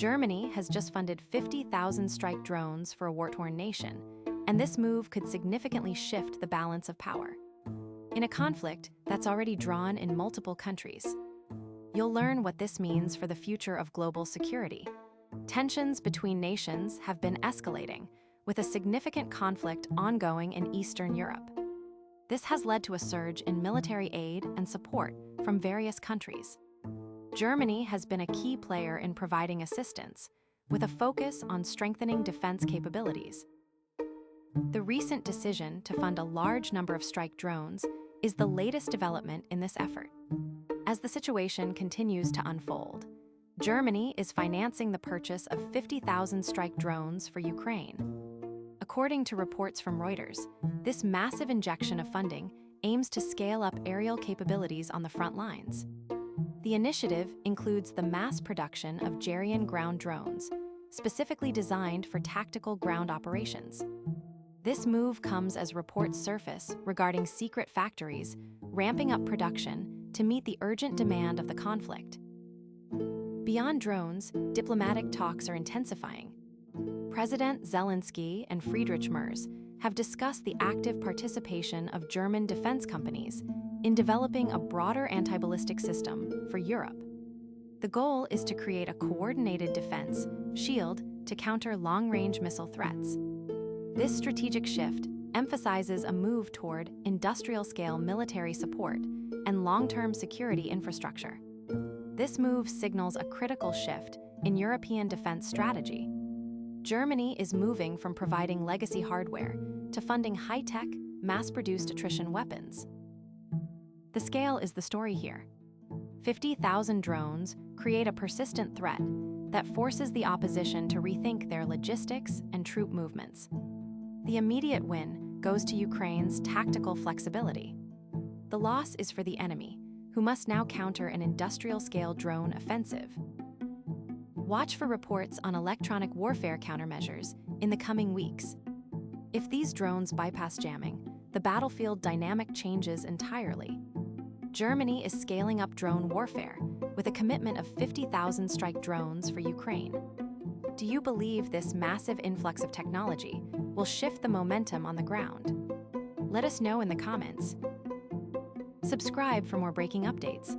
Germany has just funded 50,000 strike drones for a war-torn nation, and this move could significantly shift the balance of power in a conflict that's already drawn in multiple countries. You'll learn what this means for the future of global security. Tensions between nations have been escalating, with a significant conflict ongoing in Eastern Europe. This has led to a surge in military aid and support from various countries. Germany has been a key player in providing assistance, with a focus on strengthening defense capabilities. The recent decision to fund a large number of strike drones is the latest development in this effort. As the situation continues to unfold, Germany is financing the purchase of 50,000 strike drones for Ukraine. According to reports from Reuters, this massive injection of funding aims to scale up aerial capabilities on the front lines. The initiative includes the mass production of German ground drones, specifically designed for tactical ground operations. This move comes as reports surface regarding secret factories ramping up production to meet the urgent demand of the conflict. Beyond drones, diplomatic talks are intensifying. President Zelensky and Friedrich Merz have discussed the active participation of German defense companies in developing a broader anti-ballistic system for Europe. The goal is to create a coordinated defense shield to counter long-range missile threats. This strategic shift emphasizes a move toward industrial-scale military support and long-term security infrastructure. This move signals a critical shift in European defense strategy. Germany is moving from providing legacy hardware to funding high-tech, mass-produced attrition weapons. The scale is the story here. 50,000 drones create a persistent threat that forces the opposition to rethink their logistics and troop movements. The immediate win goes to Ukraine's tactical flexibility. The loss is for the enemy, who must now counter an industrial-scale drone offensive. Watch for reports on electronic warfare countermeasures in the coming weeks. If these drones bypass jamming, the battlefield dynamic changes entirely. Germany is scaling up drone warfare with a commitment of 50,000 strike drones for Ukraine. Do you believe this massive influx of technology will shift the momentum on the ground? Let us know in the comments. Subscribe for more breaking updates.